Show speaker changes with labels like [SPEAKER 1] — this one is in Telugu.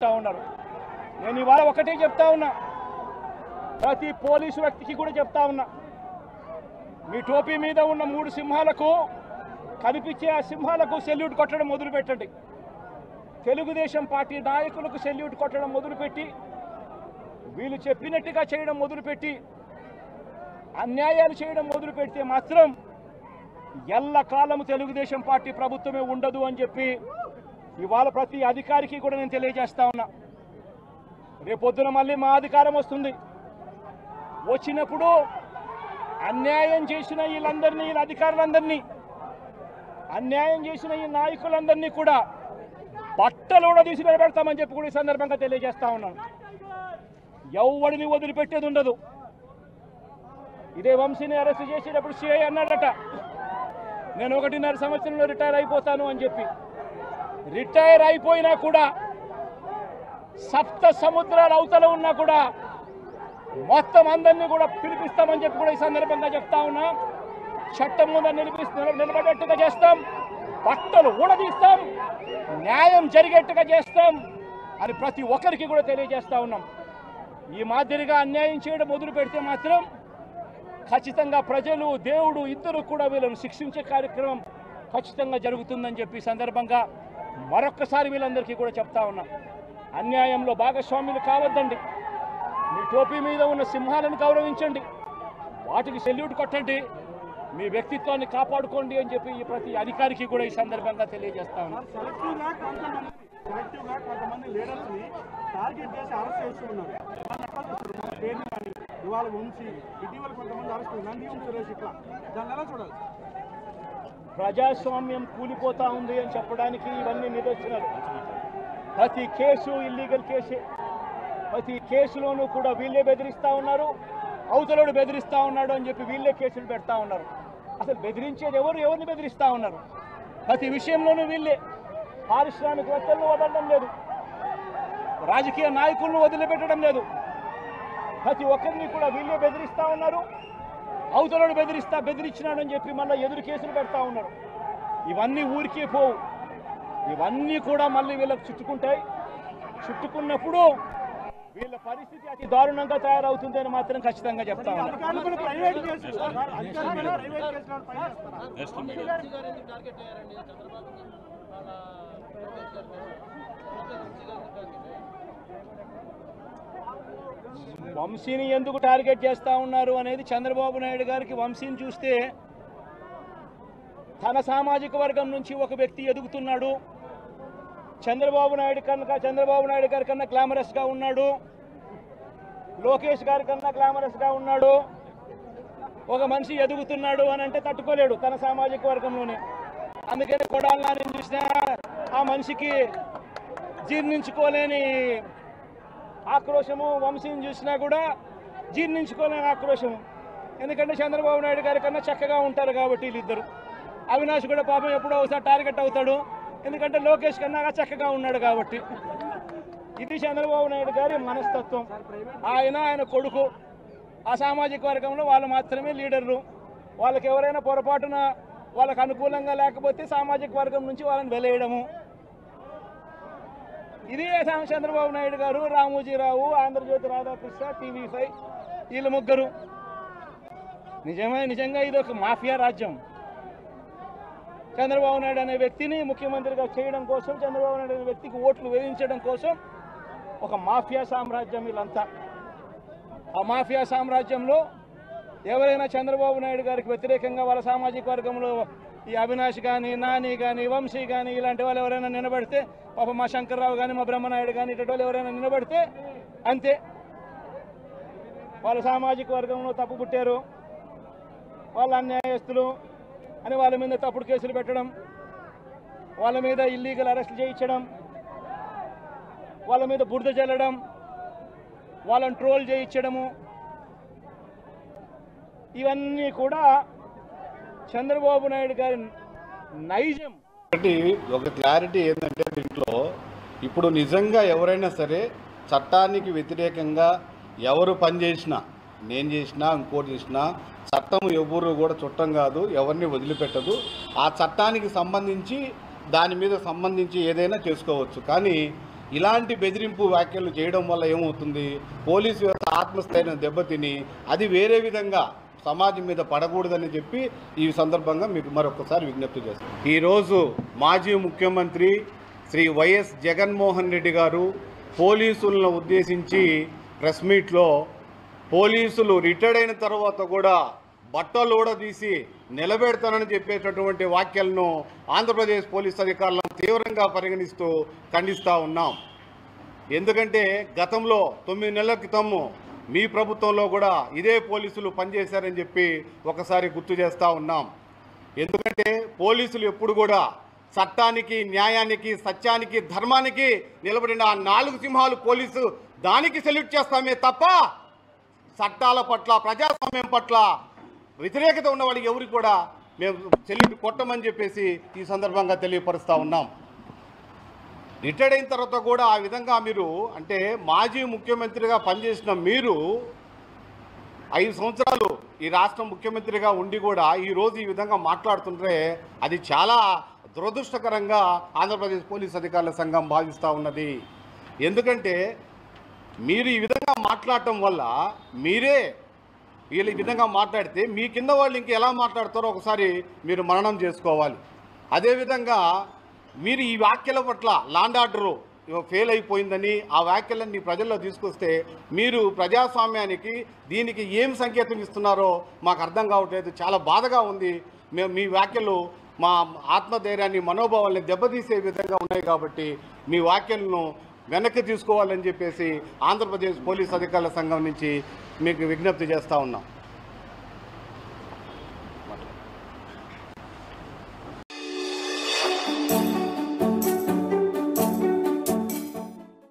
[SPEAKER 1] చెప్తా ఉన్నారు. నేను ఇవాళ ఒకటే చెప్తా ఉన్నా, ప్రతి పోలీసు వ్యక్తికి కూడా చెప్తా ఉన్నా, మీ టోపీ మీద ఉన్న 3 సింహాలకు కనిపించే ఆ సింహాలకు సెల్యూట్ కొట్టడం మొదలుపెట్టండి. తెలుగుదేశం పార్టీ నాయకులకు సెల్యూట్ కొట్టడం మొదలుపెట్టి, వీళ్ళు చెప్పినట్టుగా చేయడం మొదలుపెట్టి, అన్యాయాలు చేయడం మొదలు పెడితే మాత్రం ఎల్లకాలము తెలుగుదేశం పార్టీ ప్రభుత్వమే ఉండదు అని చెప్పి ఇవాళ ప్రతి అధికారికి కూడా నేను తెలియజేస్తా ఉన్నా. రేపొద్దున మళ్ళీ మా అధికారం వస్తుంది. వచ్చినప్పుడు అన్యాయం చేసిన వీళ్ళందరినీ, వీళ్ళ అధికారులందరినీ, అన్యాయం చేసిన ఈ నాయకులందరినీ కూడా బట్టలు కూడా తీసి నిలబెడతామని చెప్పి కూడా ఈ సందర్భంగా తెలియజేస్తా ఉన్నాను. ఎవరిని వదిలిపెట్టేది ఉండదు. ఇదే వంశీని అరెస్ట్ చేసేటప్పుడు సిఐ అన్నాడట, నేను 1.5 సంవత్సరంలో రిటైర్ అయిపోతాను అని చెప్పి. రిటైర్ అయిపోయినా కూడా, సప్త సముద్రాల అవతల ఉన్నా కూడా మొత్తం అందరినీ కూడా పిలిపిస్తామని చెప్పి కూడా ఈ సందర్భంగా చెప్తా ఉన్నా. చట్టం ముందు నిలబడేట్టుగా చేస్తాం, బట్టలు ఊడదీస్తాం, న్యాయం జరిగేట్టుగా చేస్తాం అని ప్రతి ఒక్కరికి కూడా తెలియజేస్తా ఉన్నాం. ఈ మాదిరిగా అన్యాయం చేయడం మొదలు పెడితే మాత్రం ఖచ్చితంగా ప్రజలు, దేవుడు ఇద్దరు కూడా వీళ్ళను శిక్షించే కార్యక్రమం ఖచ్చితంగా జరుగుతుందని చెప్పి సందర్భంగా మరొక్కసారి వీళ్ళందరికీ కూడా చెప్తా ఉన్నా. అన్యాయంలో భాగస్వాములు కావద్దండి. మీ టోపీ మీద ఉన్న సింహాలను గౌరవించండి, వాటికి సెల్యూట్ కొట్టండి, మీ వ్యక్తిత్వాన్ని కాపాడుకోండి అని చెప్పి ఈ ప్రతి అధికారికి కూడా ఈ సందర్భంగా తెలియజేస్తా ఉన్నా.
[SPEAKER 2] కొంతమంది లీడర్స్ని టార్గెట్ చేసి అరెస్ట్ చేస్తున్నారు. ఇవాళ వంశీ, ఇటీవల కొంతమంది అరెస్ట్, నందిగం సురేష్, ఇట్లా దాన్ని ఎలా చూడాలి?
[SPEAKER 1] ప్రజాస్వామ్యం కూలిపోతా ఉంది అని చెప్పడానికి ఇవన్నీ నిదర్శనాలు. ప్రతి కేసు ఇల్లీగల్ కేసే. ప్రతి కేసులోనూ కూడా వీళ్ళే బెదిరిస్తూ ఉన్నారు, అవతలోడు బెదిరిస్తూ ఉన్నాడు అని చెప్పి వీళ్ళే కేసులు పెడతా ఉన్నారు. అసలు బెదిరించేది ఎవరిని బెదిరిస్తూ ఉన్నారు? ప్రతి విషయంలోనూ వీళ్ళే. పారిశ్రామికవేత్తలను వదలడం లేదు, రాజకీయ నాయకులను వదిలిపెట్టడం లేదు. ప్రతి ఒక్కరిని కూడా వీళ్ళే బెదిరిస్తూ ఉన్నారు, అవతలోడు బెదిరించినాడు అని చెప్పి మళ్ళీ ఎదురు కేసులు పెడతా ఉన్నారు. ఇవన్నీ ఊరికే పోవు, ఇవన్నీ కూడా మళ్ళీ వీళ్ళకి చుట్టుకుంటాయి. చుట్టుకున్నప్పుడు వీళ్ళ పరిస్థితి అతి దారుణంగా తయారవుతుంది అని మాత్రం ఖచ్చితంగా చెప్తా ఉన్నారు. వంశీని ఎందుకు టార్గెట్ చేస్తా ఉన్నారు అనేది చంద్రబాబు నాయుడు గారికి వంశీని చూస్తే తన సామాజిక వర్గం నుంచి ఒక వ్యక్తి ఎదుగుతున్నాడు, చంద్రబాబు నాయుడు గారి కన్నా గ్లామరస్గా ఉన్నాడు, లోకేష్ గారి కన్నా గ్లామరస్గా ఉన్నాడు, ఒక మనిషి ఎదుగుతున్నాడు అని అంటే తట్టుకోలేడు తన సామాజిక వర్గంలోనే. అందుకని కొడాలని చూసినా ఆ మనిషికి జీర్ణించుకోలేని ఆక్రోశము, వంశీని చూసినా కూడా జీర్ణించుకోలేని ఆక్రోశము. ఎందుకంటే చంద్రబాబు నాయుడు గారి కన్నా చక్కగా ఉంటారు కాబట్టి వీళ్ళిద్దరు. అవినాష్ కూడా పాపం ఎప్పుడో ఒకసారి టార్గెట్ అవుతాడు, ఎందుకంటే లోకేష్ కన్నా చక్కగా ఉన్నాడు కాబట్టి. ఇది చంద్రబాబు నాయుడు గారి మనస్తత్వం. ఆయన కొడుకు ఆ సామాజిక వర్గంలో వాళ్ళు మాత్రమే లీడర్లు. వాళ్ళకి ఎవరైనా పొరపాటున వాళ్ళకు అనుకూలంగా లేకపోతే సామాజిక వర్గం నుంచి వాళ్ళని వెలేయడము. ఇది చంద్రబాబు నాయుడు గారు, రామోజీరావు, ఆంధ్రజ్యోతి రాధాకృష్ణ, TV5 వీళ్ళు ముగ్గురు. నిజంగా ఇది ఒక మాఫియా రాజ్యం. చంద్రబాబు నాయుడు అనే వ్యక్తిని ముఖ్యమంత్రిగా చేయడం కోసం, చంద్రబాబు నాయుడు అనే వ్యక్తికి ఓట్లు వేయించడం కోసం ఒక మాఫియా సామ్రాజ్యం వీళ్ళంతా. ఆ మాఫియా సామ్రాజ్యంలో ఎవరైనా చంద్రబాబు నాయుడు గారికి వ్యతిరేకంగా వాళ్ళ సామాజిక వర్గంలో ఈ అవినాష్ కానీ, నాని కానీ, వంశీ కానీ ఇలాంటి వాళ్ళు ఎవరైనా నిలబడితే, పాప మా శంకర్రావు కానీ, మా బ్రహ్మనాయుడు కానీ ఇటువంటి వాళ్ళు ఎవరైనా నిలబడితే అంతే, వాళ్ళ సామాజిక వర్గంలో తప్పు పుట్టారు, వాళ్ళ అన్యాయస్తులు అని వాళ్ళ మీద తప్పుడు కేసులు పెట్టడం, వాళ్ళ మీద ఇల్లీగల్ అరెస్ట్ చేయించడం, వాళ్ళ మీద బురద జల్లడం, వాళ్ళని ట్రోల్ చేయించడము, ఇవన్నీ కూడా చంద్రబాబు నాయుడు గారి నైజం.
[SPEAKER 3] ఒక క్లారిటీ ఏంటంటే దీంట్లో ఇప్పుడు నిజంగా ఎవరైనా సరే చట్టానికి వ్యతిరేకంగా ఎవరు పనిచేసినా, నేను చేసినా ఇంకోటి చేసినా, చట్టం ఎవరు కూడా చుట్టం కాదు, ఎవరిని వదిలిపెట్టదు. ఆ చట్టానికి సంబంధించి దాని మీద సంబంధించి ఏదైనా చేసుకోవచ్చు. కానీ ఇలాంటి బెదిరింపు వ్యాఖ్యలు చేయడం వల్ల ఏమవుతుంది, పోలీసు వ్యవస్థ ఆత్మస్థైర్యం దెబ్బతిని అది వేరే విధంగా సమాజం మీద పడకూడదని చెప్పి ఈ సందర్భంగా మీకు మరొకసారి విజ్ఞప్తి చేస్తాను. ఈరోజు మాజీ ముఖ్యమంత్రి శ్రీ వైఎస్ జగన్మోహన్ రెడ్డి గారు పోలీసులను ఉద్దేశించి ప్రెస్ మీట్లో పోలీసులు రిటైర్డ్ అయిన తర్వాత కూడా బట్టలు కూడా తీసి నిలబెడతానని చెప్పేటటువంటి వ్యాఖ్యలను ఆంధ్రప్రదేశ్ పోలీస్ అధికారులను తీవ్రంగా పరిగణిస్తూ ఖండిస్తూ ఉన్నాం. ఎందుకంటే గతంలో 9 నెలల క్రితము మీ ప్రభుత్వంలో కూడా ఇదే పోలీసులు పనిచేశారని చెప్పి ఒకసారి గుర్తు చేస్తూ ఉన్నాం. ఎందుకంటే పోలీసులు ఎప్పుడు కూడా చట్టానికి, న్యాయానికి, సత్యానికి, ధర్మానికి నిలబడిన ఆ 4 సింహాలు పోలీసు దానికి సెల్యూట్ చేస్తామే తప్ప చట్టాల పట్ల, ప్రజాస్వామ్యం పట్ల వ్యతిరేకత ఉన్న వాళ్ళకి ఎవరికి కూడా మేము సెల్యూట్ కొట్టమని చెప్పేసి ఈ సందర్భంగా తెలియపరుస్తూ ఉన్నాం. రిటైర్డ్ అయిన తర్వాత కూడా ఆ విధంగా మీరు అంటే మాజీ ముఖ్యమంత్రిగా పనిచేసిన మీరు 5 సంవత్సరాలు ఈ రాష్ట్ర ముఖ్యమంత్రిగా ఉండి కూడా ఈరోజు ఈ విధంగా మాట్లాడుతుంటే అది చాలా దురదృష్టకరంగా ఆంధ్రప్రదేశ్ పోలీస్ అధికారుల సంఘం భావిస్తూ ఉన్నది. ఎందుకంటే మీరు ఈ విధంగా మాట్లాడటం వల్ల మీరే వీళ్ళు ఈ విధంగా మాట్లాడితే మీ కింద వాళ్ళు ఇంక ఎలా మాట్లాడతారో ఒకసారి మీరు మననం చేసుకోవాలి. అదేవిధంగా మీరు ఈ వ్యాఖ్యల పట్ల లాండ్ ఆర్డరు ఫెయిల్ అయిపోయిందని ఆ వ్యాఖ్యలన్నీ ప్రజల్లో తీసుకొస్తే మీరు ప్రజాస్వామ్యానికి దీనికి ఏం సంకేతం ఇస్తున్నారో మాకు అర్థం కావట్లేదు. చాలా బాధగా ఉంది. మీ వ్యాఖ్యలు మా ఆత్మధైర్యాన్ని, మనోభావాల్ని దెబ్బతీసే విధంగా ఉన్నాయి కాబట్టి మీ వ్యాఖ్యలను వెనక్కి తీసుకోవాలని చెప్పేసి ఆంధ్రప్రదేశ్ పోలీస్ అధికారుల సంఘం నుంచి మీకు విజ్ఞప్తి చేస్తూ ఉన్నాం.